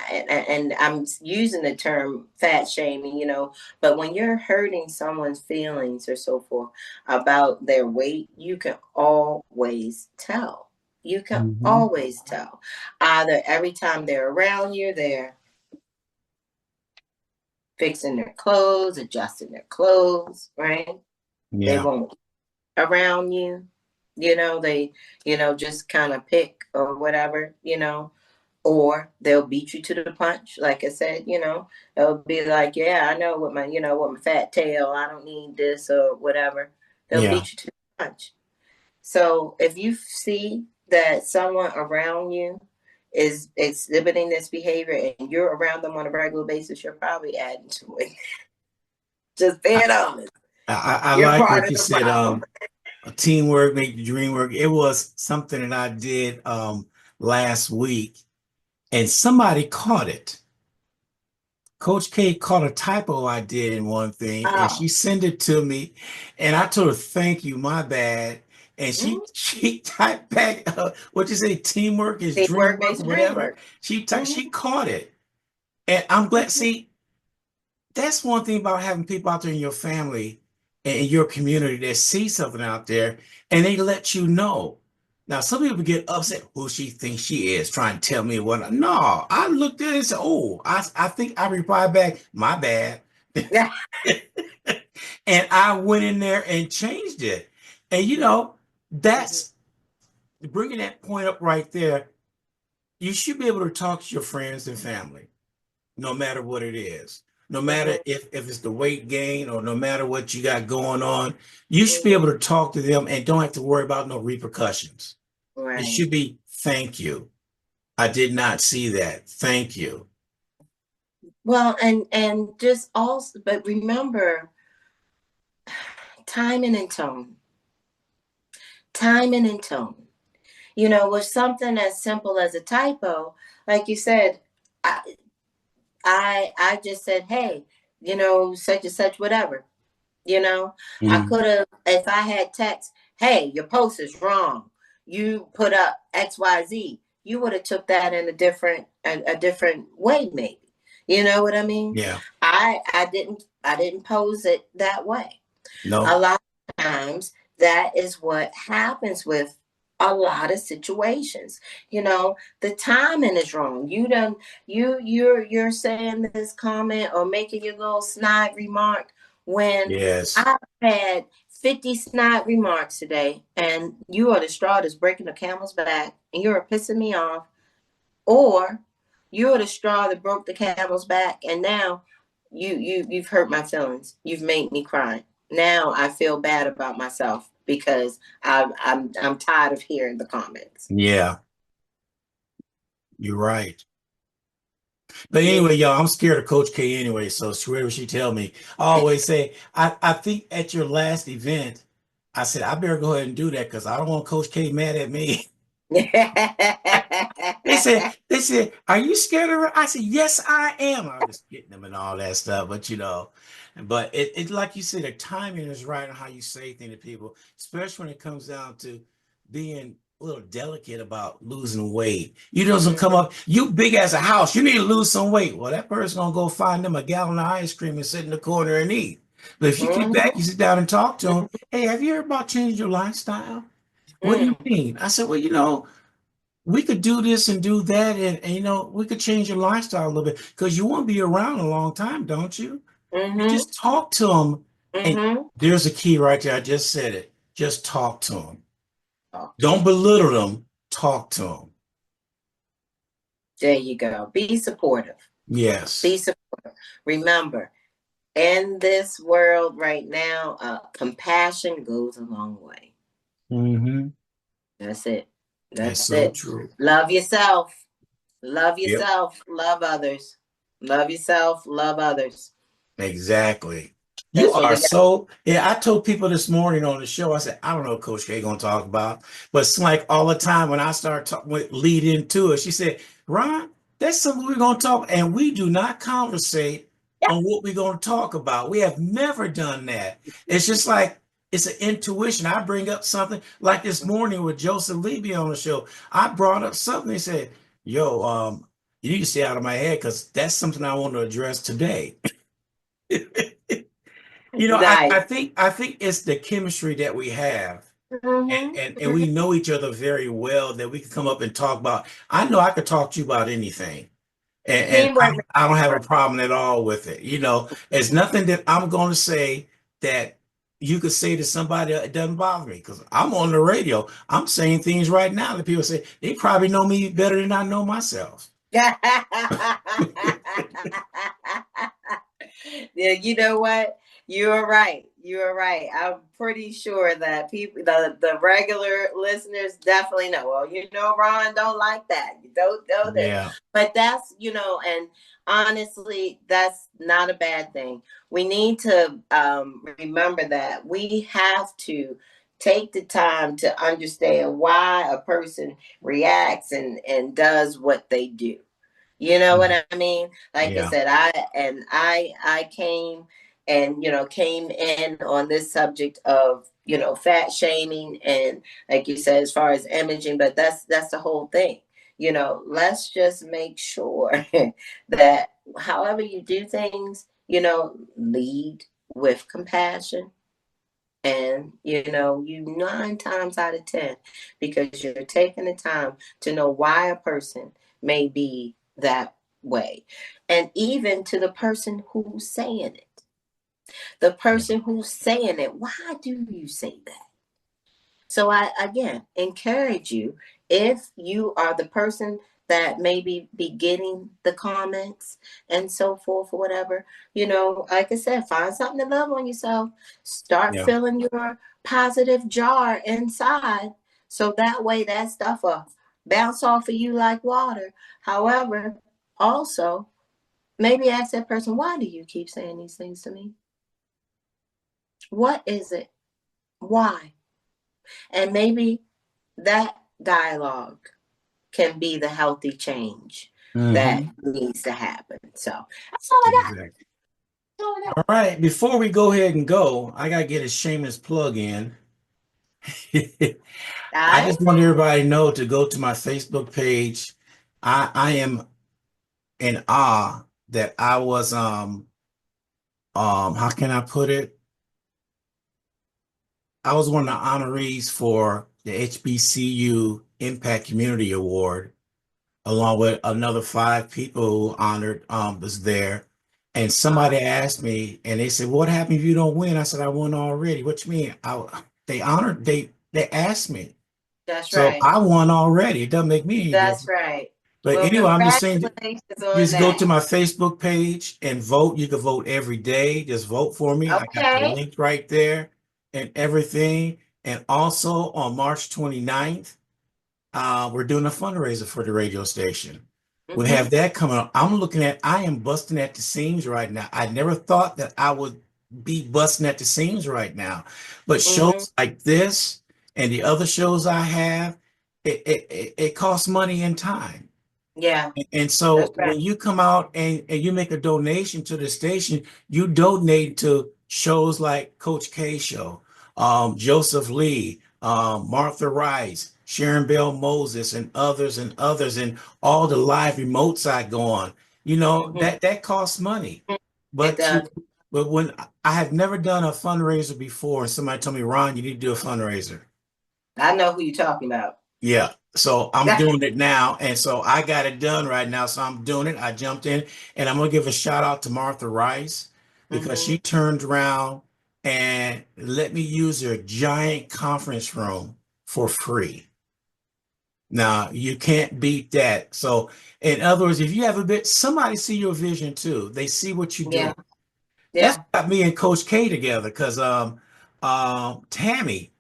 I'm using the term fat shaming, but when you're hurting someone's feelings or so forth about their weight, you can always tell. You can
Hmm.
always tell. Either every time they're around you, they're fixing their clothes, adjusting their clothes, right? They
Yeah.
won't around you. They, just kind of pick or whatever, or they'll beat you to the punch. Like I said, they'll be like, yeah, I know with my fat tail, I don't need this or whatever. They'll
Yeah.
beat you to the much. So if you see that someone around you is exhibiting this behavior and you're around them on a regular basis, you're probably adding to it. Just being honest.
I
You're
like
part
what
of
you
the
said.
problem.
Teamwork make the dream work. It was something that I did last week, and somebody caught it. Coach K caught a typo I did in one thing, and
Oh.
she sent it to me, and I told her, "Thank you, my bad." And
Mhm.
she typed back, what you say, teamwork is dream
Teamwork
work,
makes
or
the dream
whatever.
work.
She caught it, and I'm glad.
Mhm.
See, that's one thing about having people out there in your family and in your community that see something out there and they let you know. Now, some people get upset who she thinks she is, trying to tell me what. No, I looked at it and said, oh, I think I replied back, my bad.
Yeah.
And I went in there and changed it. And that's bringing that point up right there. You should be able to talk to your friends and family, no matter what it is. No matter
Mhm.
if it's the weight gain or no matter what you got going on, you should be
Mhm.
able to talk to them and don't have to worry about no repercussions. It
Right.
should be, thank you. I did not see that. Thank you.
Well, and just also, but remember, timing and tone. Timing and tone. With something as simple as a typo, like you said, I I just said, hey, such and such, whatever. I
Mm.
could have, if I had text, hey, your post is wrong. You put up XYZ. You would have took that in a different way, maybe. You know what I mean?
Yeah.
I didn't pose it that way. A
No.
lot of times that is what happens with a lot of situations. The timing is wrong. You're saying this comment or making your little snide remark when
Yes.
I've had 50 snide remarks today, and you are the straw that's breaking the camel's back, and you're pissing me off, or you're the straw that broke the camel's back, and now you've hurt my feelings. You've made me cry. Now I feel bad about myself because I'm tired of hearing the comments.
Yeah, you're right. But
Yeah.
anyway, y'all, I'm scared of Coach K anyway. So whatever she tell me, I always say, I think at your last event, I said, I better go ahead and do that because I don't want Coach K mad at me. They said, are you scared of her? I said, yes, I am. I was just getting them and all that stuff, but it like you said, the timing is right on how you say things to people, especially when it comes down to being a little delicate about losing weight. You doesn't come up, you big as a house, you need to lose some weight. Well, that person's gonna go find them a gallon of ice cream and sit in the corner and eat. But if you get back, you sit down and talk to them. Hey, have you heard about changing your lifestyle? What do you mean? I said, well, we could do this and do that, and we could change your lifestyle a little bit because you want to be around a long time, don't you? You
Mm-hmm.
just talk to them, and
Mm-hmm.
there's a key right there. I just said it. Just talk to them.
Talk to
Don't
'em.
belittle them. Talk to them.
There you go. Be supportive. Be
Yes.
supportive. Remember, in this world right now, compassion goes a long way.
Mm-hmm.
That's it.
That's
That's
so
it.
true.
Love yourself. Love
Yep.
yourself. Love others. Love yourself. Love others.
Exactly. You
That's what
are
we got.
so, yeah, I told people this morning on the show, I said, I don't know what Coach K gonna talk about, but it's like all the time when I start lead into it, she said, Ron, that's something we're gonna talk, and we do not conversate on what we're gonna talk about. We have never done that. It's just like it's an intuition. I bring up something like this morning with Joseph Levy on the show. I brought up something. He said, yo, you need to stay out of my head because that's something I want to address today. I
Nice.
think it's the chemistry that we have, and we know each other very well that we can come up and talk about. I know I could talk to you about anything, and
Teamwork.
I don't have a problem at all with it. There's nothing that I'm going to say that you could say to somebody that doesn't bother me because I'm on the radio. I'm saying things right now that people say they probably know me better than I know myself.
Yeah, you know what? You're right. You're right. I'm pretty sure that people, the regular listeners definitely know. Well, Ron don't like that. You don't know that.
Yeah.
But that's, and honestly, that's not a bad thing. We need to remember that we have to take the time to understand why a person reacts and does what they do. You know what I mean? Like I said, I came and, came in on this subject of, fat shaming and, like you said, as far as imaging, but that's the whole thing. Let's just make sure that however you do things, lead with compassion. And, you 9 times out of 10, because you're taking the time to know why a person may be that way. And even to the person who's saying it. The person who's saying it, why do you say that? So I, again, encourage you, if you are the person that maybe be getting the comments and so forth or whatever, like I said, find something to love on yourself. Start filling your positive jar inside. So that way that stuff will bounce off of you like water. However, also, maybe ask that person, why do you keep saying these things to me? What is it? Why? And maybe that dialogue can be the healthy change that needs to happen. So that's all I got.
Exactly. All right. Before we go ahead and go, I got to get a shameless plug in. I just want everybody to know to go to my Facebook page. I am in awe that I was, how can I put it? I was one of the honorees for the HBCU Impact Community Award, along with another 5 people who honored was there. And somebody asked me, and they said, "What happened if you don't win?" I said, "I won already." What you mean? They honored, they asked me.
That's
So
right.
I won already. It doesn't make me any
That's
different.
right.
But
Well,
anyway, I'm just saying,
congratulations on
just go
that.
to my Facebook page and vote. You can vote every day. Just vote for me. I got the link right there and everything. And also on March 29th, we're doing a fundraiser for the radio station. We have that coming up. I am busting at the seams right now. I never thought that I would be busting at the seams right now. But shows like this and the other shows I have, it costs money and time.
Yeah.
And so when you come out and you make a donation to the station, you donate to shows like Coach K Show, Joseph Lee, Martha Rice, Sharon Bell Moses, and others, and all the live remotes I go on. That costs money. But but when I have never done a fundraiser before, and somebody told me, "Ron, you need to do a fundraiser."
I know who you're talking about.
Yeah. So I'm doing it now. And so I got it done right now. So I'm doing it. I jumped in, and I'm going to give a shout out to Martha Rice, because she turned around and let me use her giant conference room for free. Now, you can't beat that. So in other words, if you have a bit, somebody see your vision too. They see what you do.
Yeah.
That's got me and Coach K together, because Tammy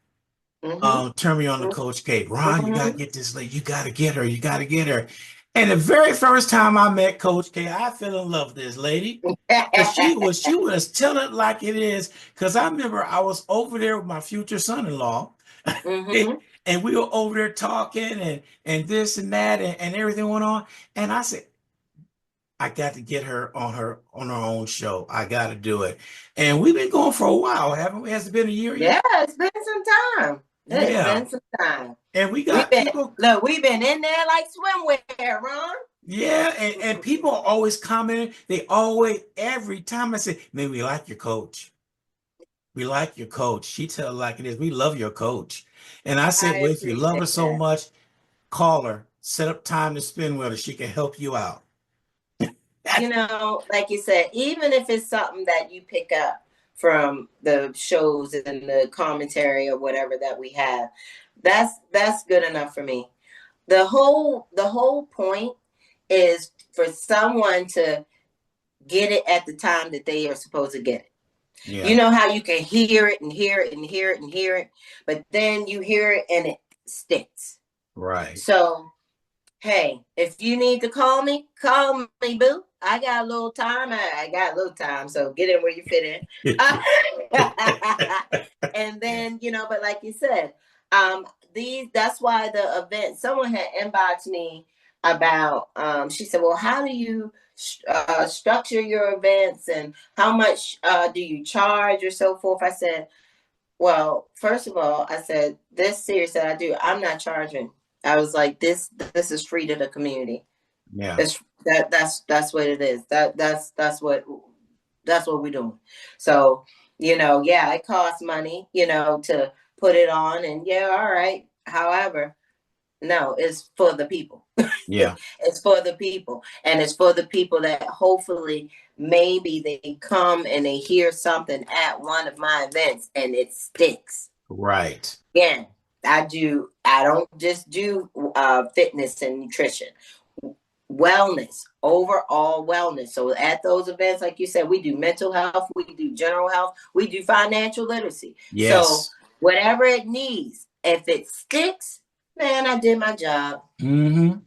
turned me on to Coach K. "Ron, you gotta get this lady. You gotta get her. You gotta get her." And the very first time I met Coach K, I fell in love with this lady. She was telling it like it is. Because I remember I was over there with my future son-in-law, and we were over there talking and this and that and everything went on. And I said, I got to get her on her own show. I got to do it. And we've been going for a while, haven't we? Has it been a year yet?
Yeah, it's been some time. It's been some time.
And we got people.
Look, we've been in there like swimwear, Ron.
Yeah, and people are always commenting. They always, every time I say, "Man, we like your coach. We like your coach." She tell it like it is. "We love your coach." And I said, "Well, if you love her so much, call her, set up time to spend with her. She can help you out."
Like you said, even if it's something that you pick up from the shows and the commentary or whatever that we have, that's good enough for me. The whole point is for someone to get it at the time that they are supposed to get it.
Yeah.
You know how you can hear it and hear it and hear it and hear it, but then you hear it and it sticks.
Right.
So, hey, if you need to call me, boo. I got a little time. I got a little time, so get in where you fit in. And then, but like you said, that's why the event, someone had inboxed me about, she said, well, how do you structure your events and how much do you charge or so forth? I said, well, first of all, I said, this series that I do, I'm not charging. I was like, this is free to the community.
Yeah.
That's what it is. That's what we're doing. So, yeah, it costs money, to put it on, and yeah, all right. However, no, it's for the people.
Yeah.
It's for the people. And it's for the people that hopefully maybe they come and they hear something at one of my events and it sticks.
Right.
Again, I don't just do fitness and nutrition. Wellness, overall wellness. So at those events, like you said, we do mental health, we do general health, we do financial literacy.
Yes.
So whatever it needs, if it sticks, man, I did my job.
Mm-hmm.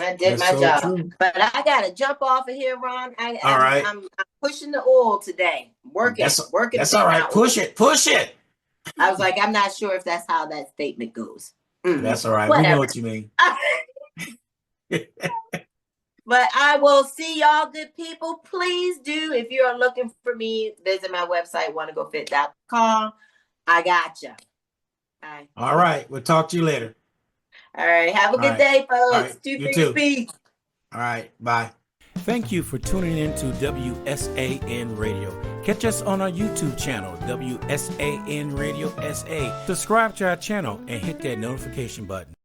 I did my job. True. But I gotta jump off of here, Ron.
All right.
I'm pushing the oil today. Working.
That's all right. Push it.
I was like, I'm not sure if that's how that statement goes.
That's all right.
Whatever.
We know what you mean.
But I will see y'all, good people. Please do, if you're looking for me, visit my website, wannagofit.com. I got you.
All right. We'll talk to you later.
All right. Have a good day, folks.
Right.
Two fingers peace.
All right. Bye. Thank you for tuning in to WSAN Radio. Catch us on our YouTube channel, WSAN Radio SA. Subscribe to our channel and hit that notification button.